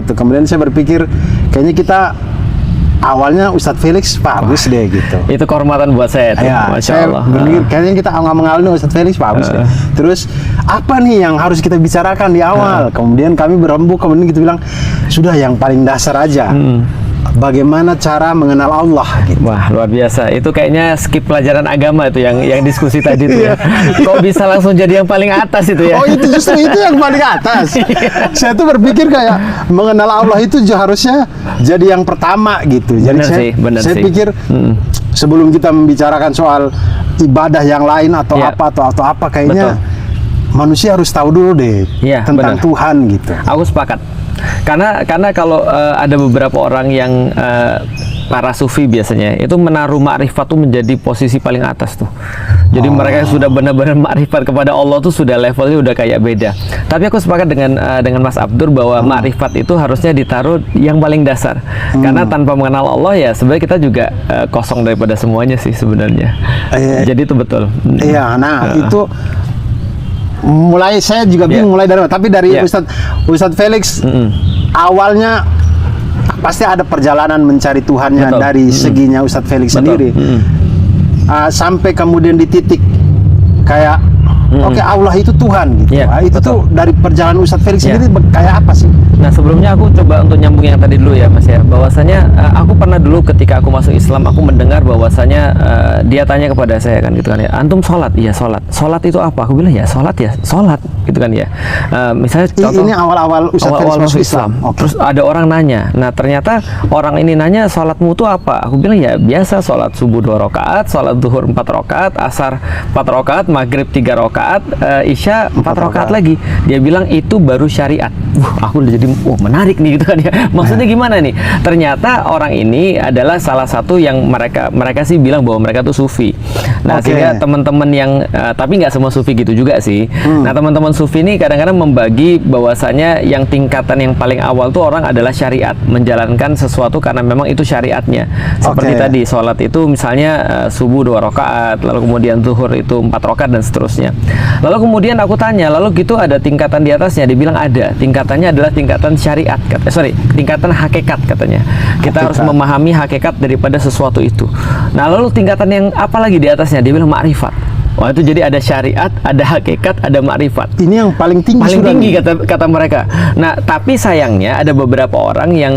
gitu. Kemudian saya berpikir kayaknya kita awalnya Ustadz Felix bagus deh gitu. Itu kehormatan buat saya tuh, Ya, Masya saya Allah. berpikir kayaknya kita mengalami Ustadz Felix bagus deh. Terus apa nih yang harus kita bicarakan di awal? Kemudian kami berembuk, kemudian kita bilang sudah yang paling dasar aja. Bagaimana cara mengenal Allah gitu. Wah, luar biasa. Itu kayaknya skip pelajaran agama itu yang diskusi tadi itu ya. Kok bisa langsung jadi yang paling atas itu ya? Oh, itu justru itu yang paling atas. Saya tuh berpikir kayak mengenal Allah itu harusnya jadi yang pertama gitu. Jadi Benar saya sih. pikir sebelum kita membicarakan soal ibadah yang lain atau Ya. atau apa kayaknya manusia harus tahu dulu deh Ya, tentang benar. Tuhan gitu. Aku sepakat. Karena kalau ada beberapa orang yang para sufi biasanya itu menaruh ma'rifat tuh menjadi posisi paling atas tuh. Jadi mereka sudah benar-benar ma'rifat kepada Allah tuh sudah levelnya udah kayak beda. Tapi aku sepakat dengan Mas Abdur bahwa ma'rifat itu harusnya ditaruh yang paling dasar. Karena tanpa mengenal Allah ya sebenarnya kita juga kosong daripada semuanya sih sebenarnya. Jadi itu betul. Iya, nah itu mulai saya juga bingung mulai dari mana. Tapi dari Ustadz Felix awalnya pasti ada perjalanan mencari Tuhannya dari seginya Ustadz Felix sendiri. Sampai kemudian di titik kayak oke, Allah itu Tuhan gitu. Itu tuh dari perjalanan Ustadz Felix sendiri kayak apa sih? Nah, sebelumnya aku coba untuk nyambung yang tadi dulu ya Mas ya, bahwasanya aku pernah dulu ketika aku masuk Islam aku mendengar bahwasanya dia tanya kepada saya kan gitu kan ya, antum sholat? Iya sholat. Sholat itu apa? Aku bilang ya sholat gitu kan ya. Misalnya contoh ini awal-awal Ustadz Felix masuk Islam. Terus ada orang nanya, nah ternyata orang ini nanya sholatmu itu apa? Aku bilang ya biasa sholat subuh 2 rakaat, sholat zuhur 4 rakaat, asar 4 rakaat, maghrib 3 rakaat, isya 4 rakaat lagi. Dia bilang itu baru syariat. Aku udah jadi menarik nih gitu kan ya. Maksudnya gimana nih? Ternyata orang ini adalah salah satu yang mereka sih bilang bahwa mereka tuh sufi. Nah, sehingga teman-teman yang tapi nggak semua sufi gitu juga sih. Nah, teman-teman sufi ini kadang-kadang membagi bahwasanya yang tingkatan yang paling awal tuh orang adalah syariat, menjalankan sesuatu karena memang itu syariatnya. Seperti tadi sholat itu misalnya subuh 2 rakaat, lalu kemudian zuhur itu 4 rakaat dan seterusnya. Lalu kemudian aku tanya, lalu gitu ada tingkatan di atasnya? Dibilang ada. Tingkatannya adalah tingkatan syariat, tingkatan hakikat katanya. Kita harus memahami hakikat daripada sesuatu itu. Nah, lalu tingkatan yang apa lagi di atasnya? Dia bilang ma'rifat. Wah, itu jadi ada syariat, ada hakikat, ada ma'rifat. Ini yang paling tinggi. Paling tinggi kata mereka. Nah, tapi sayangnya ada beberapa orang yang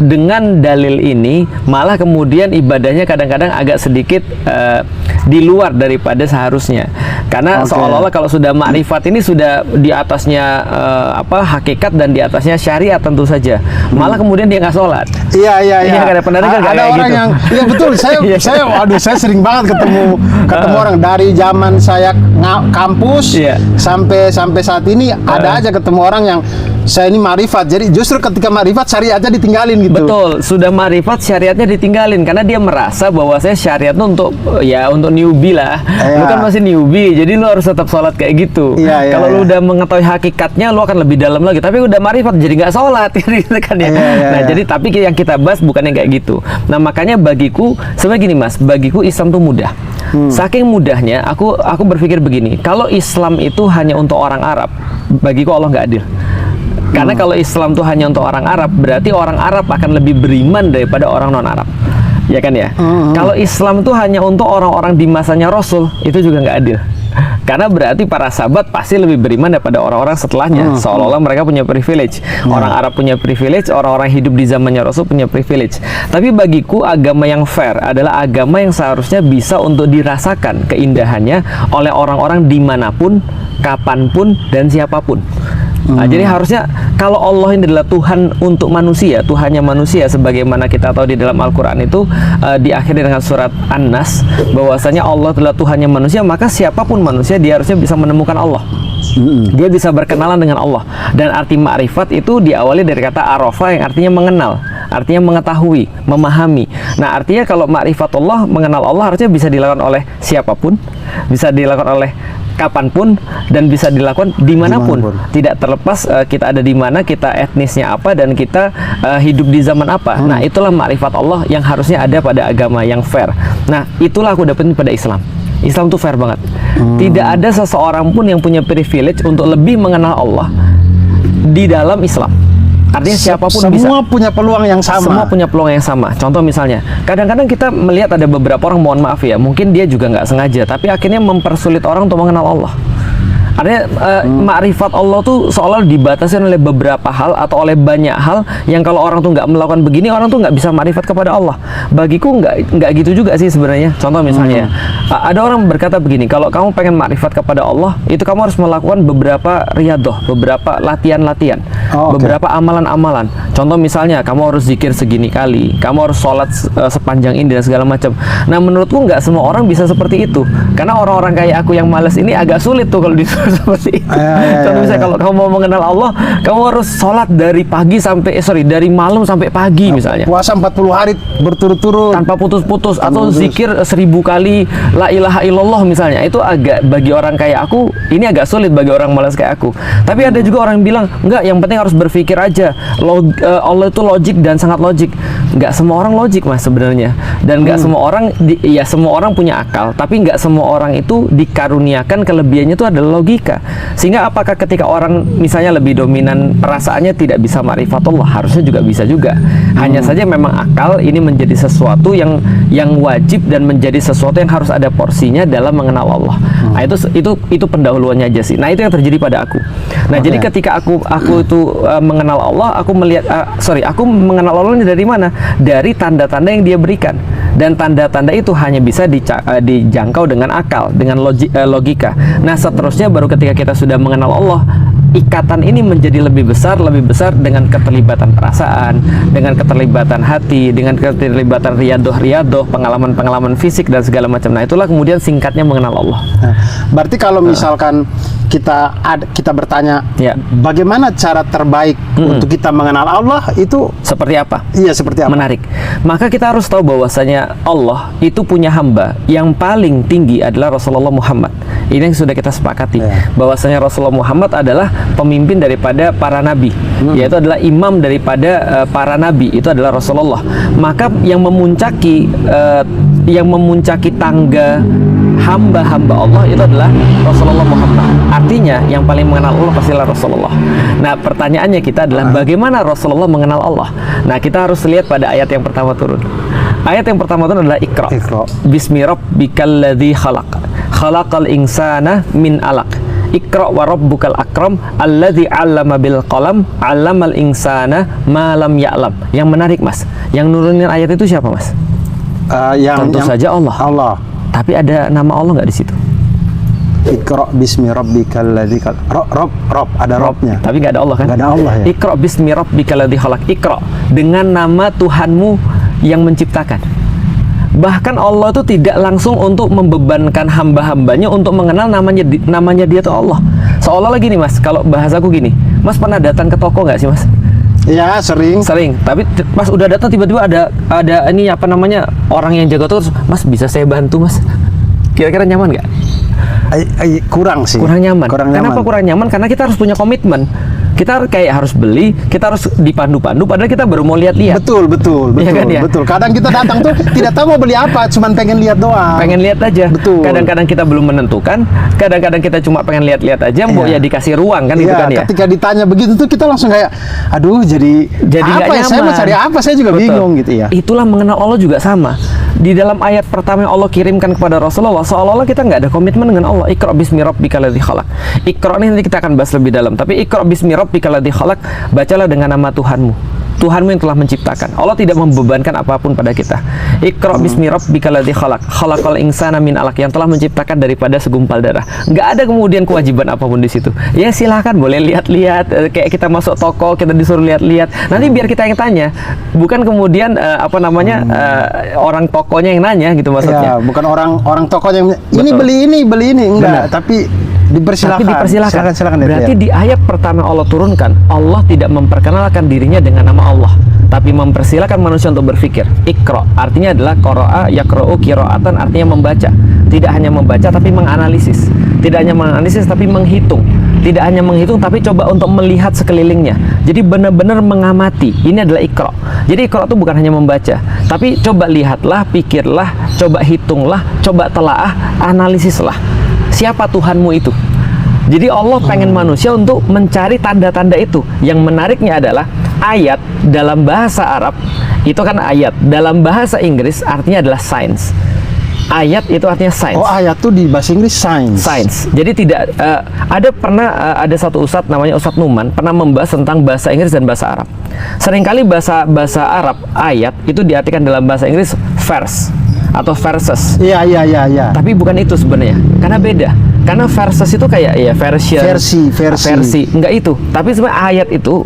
dengan dalil ini malah kemudian ibadahnya kadang-kadang agak sedikit di luar daripada seharusnya. Karena seolah-olah kalau sudah makrifat ini sudah di atasnya hakikat dan di atasnya syariat tentu saja. Malah kemudian dia nggak sholat. Iya. Ada orang gitu. yang, iya betul. Saya sering banget ketemu orang dari zaman saya kampus sampai saat ini ada aja ketemu orang yang saya ini ma'rifat. Jadi justru ketika ma'rifat syariatnya ditinggalin gitu. Betul, sudah ma'rifat syariatnya ditinggalin karena dia merasa bahwa saya syariat itu untuk newbie lah. Lu kan masih newbie, jadi lu harus tetap sholat kayak gitu. Kalau lu udah mengetahui hakikatnya, lu akan lebih dalam lagi. Tapi udah ma'rifat jadi nggak sholat, gitu kan ya. Jadi tapi yang kita bahas bukan yang kayak gitu. Nah, makanya bagiku sebenarnya gini Mas, bagiku Islam tuh mudah. Saking mudahnya, aku berpikir begini, kalau Islam itu hanya untuk orang Arab, bagiku Allah nggak adil. Karena kalau Islam tuh hanya untuk orang Arab, berarti orang Arab akan lebih beriman daripada orang non-Arab. Ya kan ya? Kalau Islam tuh hanya untuk orang-orang di masanya Rasul, itu juga nggak adil. Karena berarti para sahabat pasti lebih beriman daripada orang-orang setelahnya. Seolah-olah mereka punya privilege. Orang Arab punya privilege, orang-orang hidup di zamannya Rasul punya privilege. Tapi bagiku agama yang fair adalah agama yang seharusnya bisa untuk dirasakan keindahannya oleh orang-orang dimanapun, kapanpun, dan siapapun. Nah, jadi harusnya kalau Allah ini adalah Tuhan untuk manusia, Tuhannya manusia, sebagaimana kita tahu di dalam Al-Quran itu diakhiri dengan surat An-Nas, bahwasanya Allah adalah Tuhannya manusia, maka siapapun manusia dia harusnya bisa menemukan Allah. Dia bisa berkenalan dengan Allah. Dan arti ma'rifat itu diawali dari kata arafa yang artinya mengenal, artinya mengetahui, memahami. Nah, artinya kalau ma'rifat Allah, mengenal Allah harusnya bisa dilakukan oleh siapapun, bisa dilakukan oleh kapanpun, dan bisa dilakukan dimanapun. Tidak terlepas kita ada di mana, kita etnisnya apa, dan kita hidup di zaman apa. Nah, itulah ma'rifat Allah yang harusnya ada pada agama yang fair. Nah, itulah aku dapetin pada Islam. Islam tuh fair banget. Tidak ada seseorang pun yang punya privilege untuk lebih mengenal Allah di dalam Islam. Artinya siapapun semua bisa. Semua punya peluang yang sama. Semua punya peluang yang sama. Contoh misalnya, kadang-kadang kita melihat ada beberapa orang, mohon maaf ya, mungkin dia juga nggak sengaja, tapi akhirnya mempersulit orang untuk mengenal Allah. Artinya makrifat Allah tuh seolah dibatasi oleh beberapa hal atau oleh banyak hal yang kalau orang tuh nggak melakukan begini, orang tuh nggak bisa makrifat kepada Allah. Bagiku nggak gitu juga sih sebenarnya. Contoh misalnya, ada orang berkata begini, kalau kamu pengen makrifat kepada Allah, itu kamu harus melakukan beberapa riyadoh, beberapa latihan-latihan, beberapa amalan-amalan. Contoh misalnya, kamu harus zikir segini kali, kamu harus sholat sepanjang ini dan segala macam. Nah, menurutku nggak semua orang bisa seperti itu, karena orang-orang kayak aku yang malas ini agak sulit tuh kalau disuruh seperti itu. Contoh misalnya kalau kamu mau mengenal Allah, kamu harus sholat dari pagi sampai dari malam sampai pagi misalnya. Puasa 40 hari berturut-turut tanpa putus-putus, atau zikir 1000 kali la ilaha illallah misalnya. Itu agak, bagi orang kayak aku ini agak sulit, bagi orang malas kayak aku. Tapi ada juga orang yang bilang, enggak, yang penting harus berpikir aja. Allah itu logik dan sangat logik. Enggak semua orang logik mas sebenarnya, dan enggak semua orang ya semua orang punya akal, tapi enggak semua orang itu dikaruniakan kelebihannya itu adalah logika. Sehingga apakah ketika orang misalnya lebih dominan perasaannya tidak bisa makrifat Allah? Harusnya juga bisa juga. Hanya saja memang akal ini menjadi sesuatu yang wajib dan menjadi sesuatu yang harus ada porsinya dalam mengenal Allah. Nah, itu pendahuluannya aja sih. Nah, itu yang terjadi pada aku. Nah, jadi ketika aku itu mengenal Allah, aku mengenal Allah dari mana? Dari tanda-tanda yang Dia berikan. Dan tanda-tanda itu hanya bisa dijangkau dengan akal, dengan logika. Nah, seterusnya baru ketika kita sudah mengenal Allah, ikatan ini menjadi lebih besar dengan keterlibatan perasaan, dengan keterlibatan hati, dengan keterlibatan riyadoh, pengalaman-pengalaman fisik dan segala macam. Nah, itulah kemudian singkatnya mengenal Allah. Nah, berarti kalau misalkan kita bertanya, bagaimana cara terbaik untuk kita mengenal Allah, itu seperti apa? Iya, seperti apa? Menarik. Maka kita harus tahu bahwasanya Allah itu punya hamba yang paling tinggi adalah Rasulullah Muhammad. Ini yang sudah kita sepakati, bahwasanya Rasulullah Muhammad adalah pemimpin daripada para nabi, yaitu adalah imam daripada para nabi, itu adalah Rasulullah. Maka yang memuncaki tangga hamba-hamba Allah itu adalah Rasulullah Muhammad. Artinya yang paling mengenal Allah pastilah Rasulullah. Nah, pertanyaannya kita adalah bagaimana Rasulullah mengenal Allah? Nah, kita harus lihat pada ayat yang pertama turun. Ayat yang pertama turun adalah Iqra. Bismi rabbikal ladzi khalaq. Khalaqal insana min alaq. Iqra wa rabbukal akram alladzi 'allama bil qalam 'allamal insana ma lam ya'lam. Yang menarik, Mas, yang nurunin ayat itu siapa, Mas? Tentu saja Allah. Tapi ada nama Allah nggak di situ? Iqra bismi rabbikal ladzi khalaq. Rob ada robnya. Tapi nggak ada Allah kan? Nggak ada Allah ya. Iqra bismi rabbikal ladzi khalaq. Iqra dengan nama Tuhanmu yang menciptakan. Bahkan Allah itu tidak langsung untuk membebankan hamba-hambanya untuk mengenal namanya Dia itu Allah. Seolah-olah gini, Mas, kalau bahasaku gini, Mas pernah datang ke toko nggak sih, Mas? Iya, sering. Tapi pas udah datang tiba-tiba ada ini apa namanya, orang yang jaga toko, Mas bisa saya bantu, Mas? Kira-kira nyaman nggak? Kurang sih. Kurang nyaman. Kenapa kurang nyaman? Karena kita harus punya komitmen. Kita kayak harus beli, kita harus dipandu-pandu, padahal kita baru mau lihat-lihat. Betul. Ya kan, ya? Betul. Kadang kita datang tuh tidak tahu mau beli apa, cuman pengen lihat doang. Pengen lihat aja. Betul. Kadang-kadang kita belum menentukan, kadang-kadang kita cuma pengen lihat-lihat aja, mau ya dikasih ruang kan, gitu kan ya. Ketika ditanya begitu tuh kita langsung kayak, aduh, jadi apa ya? Saya mau cari apa? Saya juga bingung gitu ya. Itulah mengenal Allah juga sama. Di dalam ayat pertama yang Allah kirimkan kepada Rasulullah, seolah-olah kita nggak ada komitmen dengan Allah. Iqra bismi rabbikal ladzi khalaq. Iqra ini nanti kita akan bahas lebih dalam. Tapi Iqra bismi rabbikal ladzi khalaq, bacalah dengan nama Tuhanmu. Tuhanmu yang telah menciptakan. Allah tidak membebankan apapun pada kita. Iqra bismi rabbikal ladzi khalaq. Khalaqal insana min alaq, yang telah menciptakan daripada segumpal darah. Nggak ada kemudian kewajiban apapun di situ. Ya silahkan boleh lihat-lihat, kayak kita masuk toko kita disuruh lihat-lihat. Nanti biar kita yang tanya, bukan kemudian orang tokonya yang nanya gitu maksudnya. Ya, bukan orang tokonya yang ini beli ini enggak, tapi dipersilakan. Silakan. Berarti di ayat pertama Allah turunkan, Allah tidak memperkenalkan dirinya dengan nama Allah, tapi mempersilakan manusia untuk berpikir. Iqra artinya adalah qara'a yaqra'u qira'atan, artinya membaca. Tidak hanya membaca tapi menganalisis. Tidak hanya menganalisis tapi menghitung. Tidak hanya menghitung tapi coba untuk melihat sekelilingnya. Jadi benar-benar mengamati. Ini adalah Iqra. Jadi Iqra itu bukan hanya membaca, tapi coba lihatlah, pikirlah, coba hitunglah, coba telaah, analisislah. Siapa Tuhanmu itu? Jadi Allah pengen manusia untuk mencari tanda-tanda itu. Yang menariknya adalah ayat dalam bahasa Arab itu kan ayat, dalam bahasa Inggris artinya adalah science. Ayat itu artinya science. Oh, ayat tuh di bahasa Inggris science. Science. Jadi tidak ada satu ustadz namanya Ustadz Numan pernah membahas tentang bahasa Inggris dan bahasa Arab. Seringkali bahasa Arab ayat itu diartikan dalam bahasa Inggris verse atau verses. Iya. Tapi bukan itu sebenarnya. Karena beda. Karena verses itu kayak ya versi. Enggak itu. Tapi sebenarnya ayat itu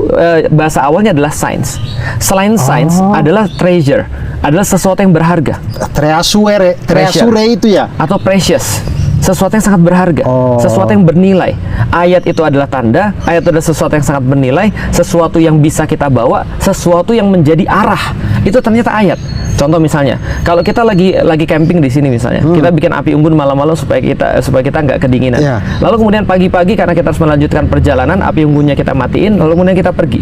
bahasa awalnya adalah science. Selain science adalah treasure, adalah sesuatu yang berharga. Treasure itu ya, atau precious, sesuatu yang sangat berharga, sesuatu yang bernilai. Ayat itu adalah tanda, ayat itu adalah sesuatu yang sangat bernilai, sesuatu yang bisa kita bawa, sesuatu yang menjadi arah. Itu ternyata ayat. Contoh misalnya, kalau kita lagi camping di sini misalnya, kita bikin api unggun malam-malam supaya kita nggak kedinginan. Lalu kemudian pagi-pagi karena kita harus melanjutkan perjalanan, api unggunnya kita matiin, lalu kemudian kita pergi.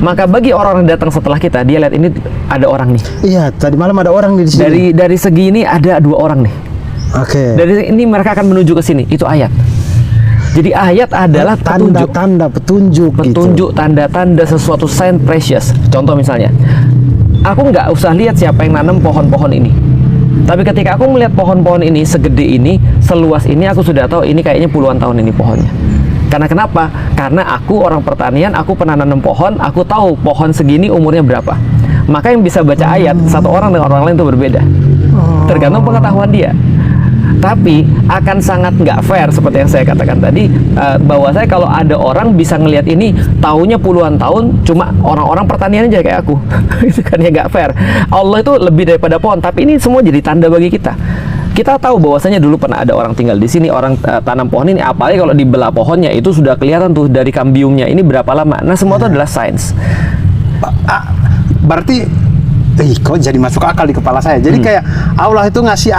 Maka bagi orang yang datang setelah kita, dia lihat ini ada orang nih. Iya, tadi malam ada orang di sini. Dari segi ini ada 2 orang nih. Oke. Dari ini mereka akan menuju ke sini. Itu ayat. Jadi ayat adalah tanda-tanda petunjuk, tanda-tanda sesuatu sign precious. Contoh misalnya, aku nggak usah lihat siapa yang nanam pohon-pohon ini. Tapi ketika aku melihat pohon-pohon ini segede ini, seluas ini, aku sudah tahu ini kayaknya puluhan tahun ini pohonnya. Karena kenapa? Karena aku orang pertanian, aku pernah nanam pohon, aku tahu pohon segini umurnya berapa. Maka yang bisa baca ayat, satu orang dengan orang lain itu berbeda. Tergantung pengetahuan dia. Tapi akan sangat nggak fair seperti yang saya katakan tadi, bahwa saya kalau ada orang bisa ngelihat ini tahunya puluhan tahun, cuma orang-orang pertanian aja kayak aku. Itu kan ya nggak fair. Allah itu lebih daripada pohon, tapi ini semua jadi tanda bagi kita. Kita tahu bahwasanya dulu pernah ada orang tinggal di sini, orang tanam pohon ini, apalagi kalau dibelah pohonnya itu sudah kelihatan tuh dari kambiumnya ini berapa lama. Nah, semua itu adalah sains. Berarti kok jadi masuk akal di kepala saya. Jadi kayak Allah itu ngasih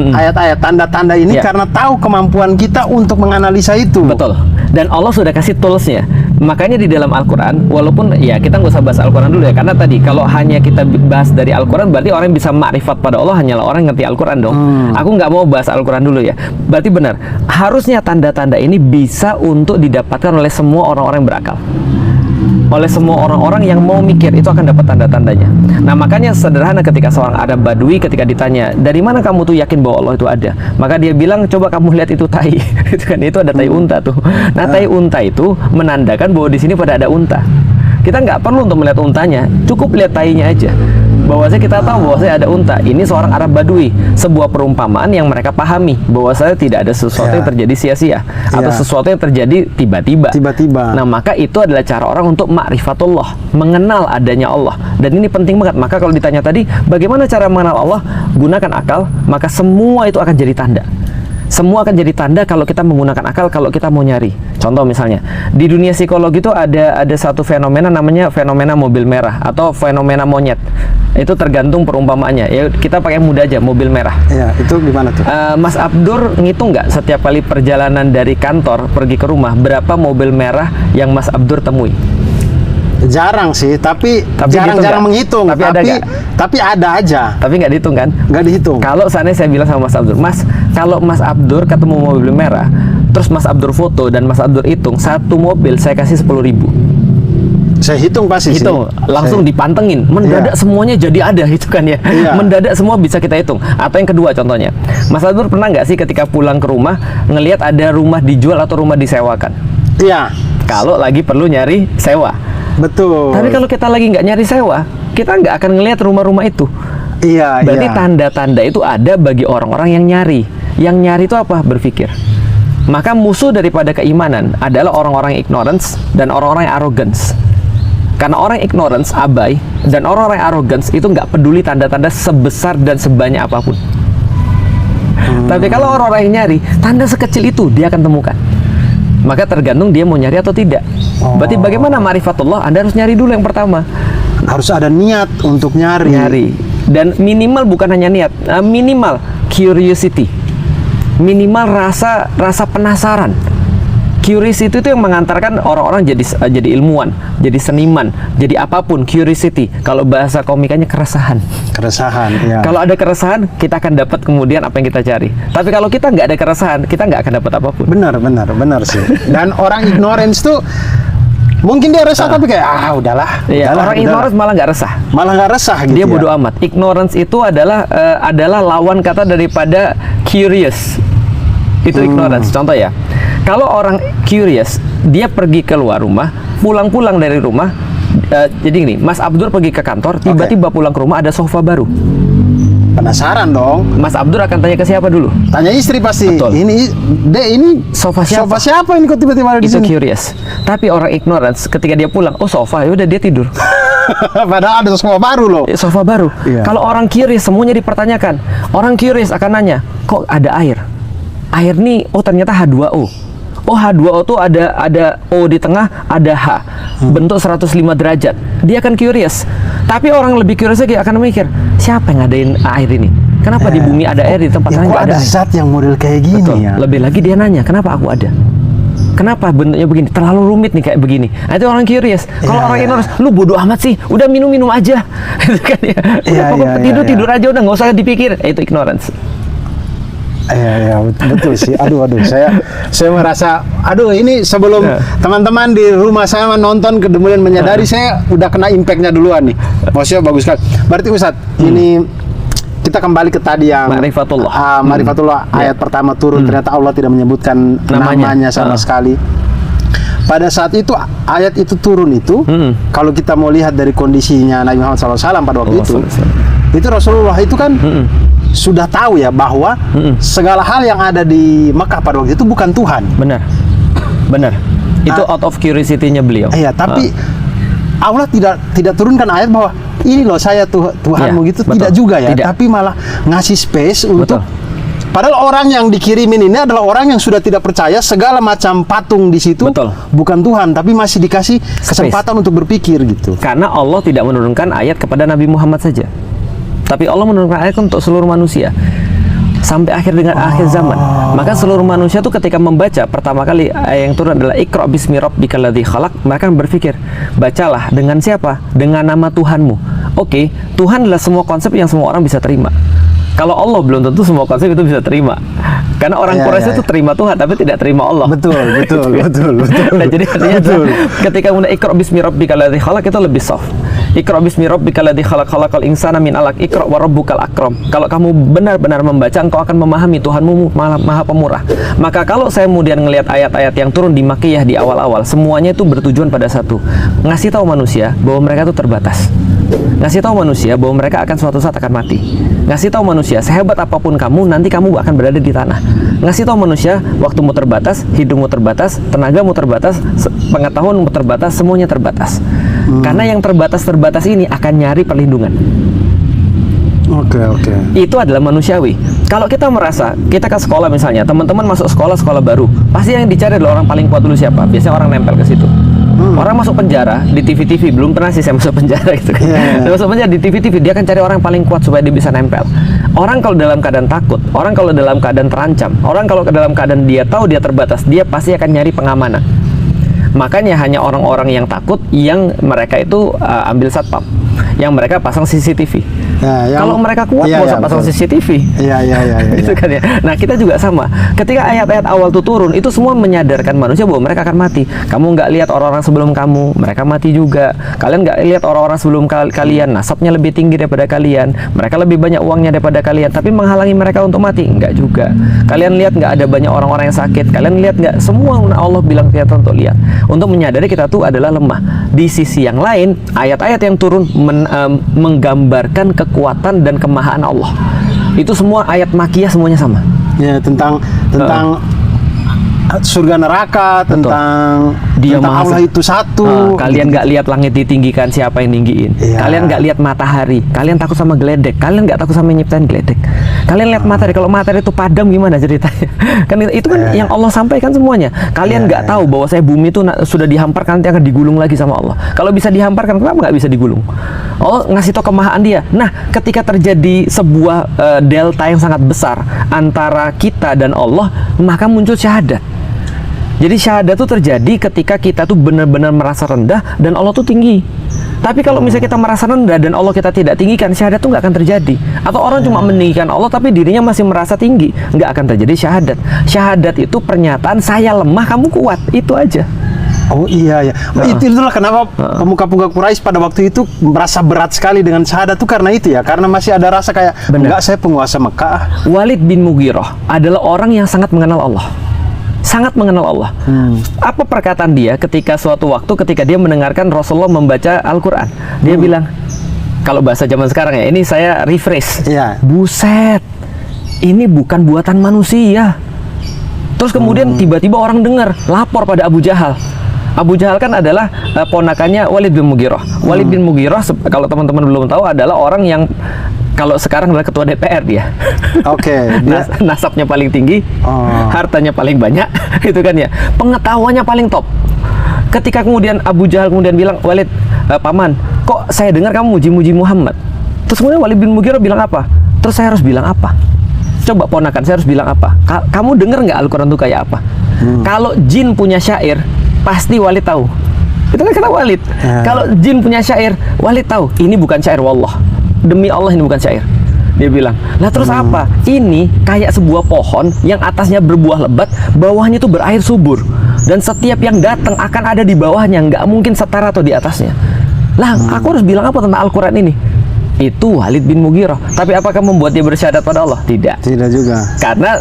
ayat-ayat tanda-tanda ini karena tahu kemampuan kita untuk menganalisa itu. Betul. Dan Allah sudah kasih toolsnya. Makanya di dalam Al-Quran, walaupun ya kita nggak usah bahas Al-Quran dulu ya, karena tadi kalau hanya kita bahas dari Al-Quran berarti orang yang bisa makrifat pada Allah hanyalah orang yang ngerti Al-Quran dong. Aku nggak mau bahas Al-Quran dulu ya. Berarti benar, harusnya tanda-tanda ini bisa untuk didapatkan oleh semua orang-orang yang berakal. Oleh semua orang-orang yang mau mikir itu akan dapat tanda-tandanya. Nah, makanya sederhana ketika seorang Arab Badui ketika ditanya, dari mana kamu tuh yakin bahwa Allah itu ada? Maka dia bilang, coba kamu lihat itu tai. Itu ada tai unta tuh. Nah, tai unta itu menandakan bahwa di sini pada ada unta. Kita nggak perlu untuk melihat untanya, cukup lihat tainya aja. Bahwasanya kita tahu bahwasanya ada unta. Ini seorang Arab Badui, sebuah perumpamaan yang mereka pahami bahwasanya tidak ada sesuatu yang terjadi sia-sia atau sesuatu yang terjadi tiba-tiba. Nah, maka itu adalah cara orang untuk ma'rifatullah, mengenal adanya Allah. Dan ini penting banget. Maka kalau ditanya tadi, bagaimana cara mengenal Allah? Gunakan akal, maka semua itu akan jadi tanda. Semua akan jadi tanda kalau kita menggunakan akal, kalau kita mau nyari. Contoh misalnya, di dunia psikologi itu ada satu fenomena namanya fenomena mobil merah atau fenomena monyet. Itu tergantung perumpamaannya. Ya kita pakai mudah aja, mobil merah. Iya, itu gimana tuh? Mas Abdur ngitung nggak setiap kali perjalanan dari kantor pergi ke rumah, berapa mobil merah yang Mas Abdur temui? Jarang sih, tapi jarang-jarang menghitung. Tapi ada aja. Tapi nggak dihitung kan? Nggak dihitung. Kalau seandainya saya bilang sama Mas Abdur, Mas, kalau Mas Abdur ketemu mobil merah, terus Mas Abdur foto dan Mas Abdur hitung, satu mobil saya kasih 10.000. Saya hitung pasti hitung, langsung dipantengin, mendadak semuanya jadi ada gitu kan ya. Mendadak semua bisa kita hitung. Atau yang kedua contohnya, Mas Abdur pernah nggak sih ketika pulang ke rumah ngelihat ada rumah dijual atau rumah disewakan? Iya. Kalau lagi perlu nyari sewa. Betul. Tapi kalau kita lagi nggak nyari sewa, kita nggak akan ngelihat rumah-rumah itu. Iya. Berarti tanda-tanda itu ada bagi orang-orang yang nyari. Yang nyari itu apa? Berpikir. Maka musuh daripada keimanan adalah orang-orang yang ignorance dan orang-orang yang arrogance. Karena orang yang ignorance, abai, dan orang-orang yang arrogance itu nggak peduli tanda-tanda sebesar dan sebanyak apapun. Tapi kalau orang-orang yang nyari, tanda sekecil itu dia akan temukan. Maka tergantung dia mau nyari atau tidak. Berarti bagaimana ma'rifatullah? Anda harus nyari dulu yang pertama. Harus ada niat untuk nyari. Dan minimal bukan hanya niat, minimal curiosity. Minimal rasa penasaran. Curiosity itu yang mengantarkan orang-orang jadi ilmuwan, jadi seniman, jadi apapun. Curiosity. Kalau bahasa komikanya keresahan. Ya. Kalau ada keresahan, kita akan dapat kemudian apa yang kita cari. Tapi kalau kita nggak ada keresahan, kita nggak akan dapat apapun. Benar sih. Dan orang ignorance tuh Mungkin dia resah tapi kayak udahlah. Iya, orang ignorance malah nggak resah. Malah nggak resah gitu. Dia bodoh amat. Ignorance itu adalah lawan kata daripada curious. Itu ignorance. Contoh ya. Kalau orang curious, dia pergi keluar rumah, pulang-pulang dari rumah. Jadi gini, Mas Abdur pergi ke kantor, tiba-tiba pulang ke rumah ada sofa baru. Penasaran dong. Mas Abdur akan tanya ke siapa dulu? Tanya istri pasti. Betul. Ini sofa siapa? Sofa siapa ini kok tiba-tiba ada di Itu sini? curious. Tapi orang ignorance ketika dia pulang, sofa, ya udah dia tidur. Padahal ada sofa baru loh. Sofa baru. Iya. Kalau orang curious semuanya dipertanyakan. Orang curious akan nanya, kok ada air? Air nih, ternyata H2O. H2O tuh ada O di tengah, ada H. Bentuk 105 derajat. Dia akan curious. Tapi orang lebih curious lagi akan mikir, siapa yang ngadain air ini? Kenapa di bumi ada air di tempat lain nggak ada air? Zat yang model kayak gini. Betul. Ya. Lebih lagi dia nanya, kenapa aku ada? Kenapa bentuknya begini? Terlalu rumit nih kayak begini. Nah, itu orang curious. Kalau orang ignorance, lu bodoh amat sih. Udah minum aja. Itu kan ya. Udah tidur aja, udah nggak usah dipikir. Itu ignorance. Iya, betul sih. Aduh, saya merasa, ini sebelum teman-teman di rumah saya menonton kemudian menyadari, saya udah kena impactnya duluan nih. Maksudnya bagus sekali. Berarti Ustadz, ini kita kembali ke tadi yang Ma'rifatullah. Ma'rifatullah ayat pertama turun, ternyata Allah tidak menyebutkan namanya sama sekali. Pada saat itu ayat itu turun itu, kalau kita mau lihat dari kondisinya Nabi Muhammad SAW pada waktu itu Rasulullah itu kan sudah tahu ya bahwa segala hal yang ada di Mekah pada waktu itu bukan Tuhan. Benar. Itu out of curiosity-nya beliau. Iya, tapi Allah tidak turunkan ayat bahwa ini loh saya Tuhanmu gitu, tidak juga ya. Tidak. Tapi malah ngasih space untuk padahal orang yang dikirimin ini adalah orang yang sudah tidak percaya segala macam patung di situ bukan Tuhan, tapi masih dikasih kesempatan untuk berpikir gitu. Karena Allah tidak menurunkan ayat kepada Nabi Muhammad saja. Tapi Allah menurunkan ayat untuk seluruh manusia sampai akhir zaman. Maka seluruh manusia tuh ketika membaca pertama kali ayat yang turun adalah Iqra bismi rabbikal ladzi khalaq, mereka berpikir, bacalah dengan siapa? Dengan nama Tuhanmu. Oke, Tuhan adalah semua konsep yang semua orang bisa terima. Kalau Allah belum tentu semua konsep itu bisa terima. Karena orang Quraisy itu terima Tuhan tapi tidak terima Allah. Betul. Nah, jadi artinya ketika mulai Iqra bismi rabbikal ladzi khalaq itu lebih soft. Iqra bismi rabbikal ladzi khalaq, khalaqal insana min 'alaq, Iqra wa rabbukal akram. Kalau kamu benar-benar membaca, engkau akan memahami Tuhanmu Maha Pemurah. Maka kalau saya kemudian ngelihat ayat-ayat yang turun di Makkiyah di awal-awal, semuanya itu bertujuan pada satu, ngasih tahu manusia bahwa mereka itu terbatas. Ngasih tahu manusia bahwa mereka akan suatu saat akan mati. Ngasih tahu manusia sehebat apapun kamu, nanti kamu akan berada di tanah. Ngasih tahu manusia waktumu terbatas, hidupmu terbatas, tenagamu terbatas, pengetahuanmu terbatas, semuanya terbatas. Karena yang terbatas ini akan nyari perlindungan. Oke. Itu adalah manusiawi. Kalau kita merasa, kita ke sekolah misalnya, teman-teman masuk sekolah baru, pasti yang dicari adalah orang paling kuat dulu siapa? Biasanya orang nempel ke situ. Orang masuk penjara di TV, belum pernah sih saya masuk penjara gitu kan. Masuk penjara di TV, dia akan cari orang paling kuat supaya dia bisa nempel. Orang kalau dalam keadaan takut, orang kalau dalam keadaan terancam, orang kalau dalam keadaan dia tahu dia terbatas, dia pasti akan nyari pengamanan. Makanya hanya orang-orang yang takut yang mereka itu ambil satpam, yang mereka pasang CCTV. Kalau mereka kuat nggak usah pasang CCTV. Gitu kan ya. Nah, kita juga sama. Ketika ayat-ayat awal itu turun, itu semua menyadarkan manusia bahwa mereka akan mati. Kamu nggak lihat orang-orang sebelum kamu, mereka mati juga. Kalian nggak lihat orang-orang sebelum kalian, nasabnya lebih tinggi daripada kalian, mereka lebih banyak uangnya daripada kalian, tapi menghalangi mereka untuk mati? Nggak juga. Kalian lihat nggak ada banyak orang-orang yang sakit? Kalian lihat nggak? Semua Allah bilang kita untuk lihat, untuk menyadari kita tuh adalah lemah. Di sisi yang lain, ayat-ayat yang turun menggambarkan kekuatan dan kemahaan Allah. Itu semua ayat Makkiyah semuanya sama. Ya, tentang surga neraka, tentang Allah itu satu. Kalian nggak lihat langit ditinggikan, siapa yang tinggiin? Kalian nggak lihat matahari, kalian takut sama geledek. Kalian nggak takut sama nyiptain geledek. Kalian lihat matahari, kalau matahari itu padam gimana ceritanya? Kan itu kan yang Allah sampaikan semuanya. Kalian nggak tahu bahwa bumi itu sudah dihamparkan, nanti akan digulung lagi sama Allah. Kalau bisa dihamparkan, kenapa nggak bisa digulung? Allah ngasih tahu kemahaan Dia. Nah, ketika terjadi sebuah delta yang sangat besar antara kita dan Allah, maka muncul syahadat. Jadi syahadat itu terjadi ketika kita tuh benar-benar merasa rendah dan Allah tuh tinggi. Tapi kalau misalnya kita merasa rendah dan Allah kita tidak tinggikan, syahadat itu nggak akan terjadi. Atau orang cuma meninggikan Allah tapi dirinya masih merasa tinggi, nggak akan terjadi syahadat. Syahadat itu pernyataan saya lemah, kamu kuat, itu aja. Oh iya ya. Itulah kenapa pemuka-pemuka Quraisy pada waktu itu merasa berat sekali dengan syahadat tuh karena itu ya, karena masih ada rasa kayak enggak, saya penguasa Mekah. Walid bin Mughirah adalah orang yang sangat mengenal Allah. Sangat mengenal Allah. Apa perkataan dia ketika suatu waktu ketika dia mendengarkan Rasulullah membaca Al-Qur'an. Dia bilang, kalau bahasa zaman sekarang ya, ini saya refresh. Buset. Ini bukan buatan manusia. Terus kemudian tiba-tiba orang dengar, lapor pada Abu Jahal. Abu Jahal kan adalah ponakannya Walid bin Mughirah. Walid bin Mughirah, kalau teman-teman belum tahu, adalah orang yang kalau sekarang adalah ketua DPR dia. Nasabnya paling tinggi, hartanya paling banyak, itu kan ya. Pengetahuannya paling top. Ketika kemudian Abu Jahal kemudian bilang, Walid, paman, kok saya dengar kamu muji-muji Muhammad. Terus kemudian Walid bin Mughirah bilang apa? Terus saya harus bilang apa? Coba ponakan, saya harus bilang apa? Kamu dengar nggak Al-Quran itu kayak apa? Kalau jin punya syair, pasti Walid tahu. Itu kan kata Walid. Kalau jin punya syair, Walid tahu. Ini bukan syair, wallah. Demi Allah ini bukan syair. Dia bilang, lah terus apa? Ini kayak sebuah pohon yang atasnya berbuah lebat, bawahnya itu berair subur. Dan setiap yang datang akan ada di bawahnya, nggak mungkin setara atau di atasnya. Lah, aku harus bilang apa tentang Al-Quran ini? Itu Walid bin Mughirah. Tapi apakah membuat dia bersyahadat pada Allah? Tidak. Tidak juga. Karena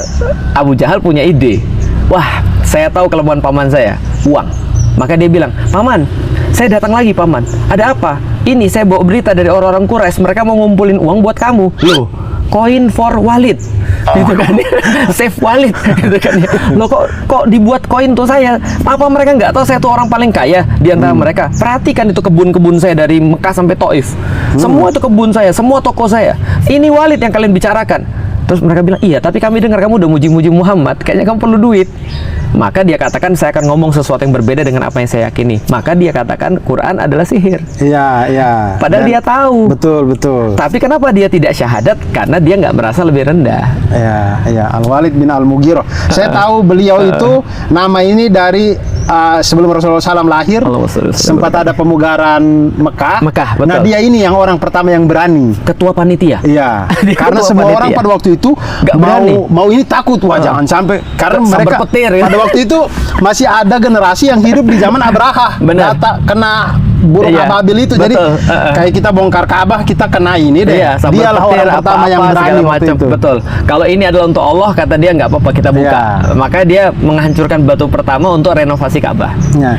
Abu Jahal punya ide. Wah, saya tahu kelemahan paman saya, uang. Maka dia bilang, paman, saya datang lagi paman. Ada apa? Ini saya bawa berita dari orang-orang Quraisy. Mereka mau ngumpulin uang buat kamu. Loh, koin for Walid. Gitu kan ya. Save Walid. Gitu kan ya. Loh kok dibuat koin tuh saya? Apa mereka nggak tahu saya tuh orang paling kaya di antara mereka? Perhatikan itu kebun-kebun saya dari Mekah sampai Taif. Semua itu kebun saya, semua toko saya. Ini Walid yang kalian bicarakan. Terus mereka bilang, iya, tapi kami dengar kamu udah muji-muji Muhammad, kayaknya kamu perlu duit. Maka dia katakan, saya akan ngomong sesuatu yang berbeda dengan apa yang saya yakini. Maka dia katakan, Quran adalah sihir. Iya, iya. Padahal dia tahu. Betul, betul. Tapi kenapa dia tidak syahadat? Karena dia nggak merasa lebih rendah. Iya, iya. Al-Walid bin Al-Mughirah. Saya tahu beliau itu, nama ini dari sebelum Rasulullah SAW lahir, sempat ada pemugaran Mekah. Betul. Nah, dia ini yang orang pertama yang berani. Ketua panitia. Iya. Karena semua orang pada waktu itu mau ini takut, wah jangan sampai, karena mereka petir, ya. Pada waktu itu masih ada generasi yang hidup di zaman Abraha. Kena burung ababil itu. Jadi kayak kita bongkar Ka'bah, kita kena ini deh. Iya, dialah orang pertama yang berani waktu itu. Betul. Kalau ini adalah untuk Allah, kata dia nggak apa-apa kita buka. Maka dia menghancurkan batu pertama untuk renovasi Ka'bah. Nah,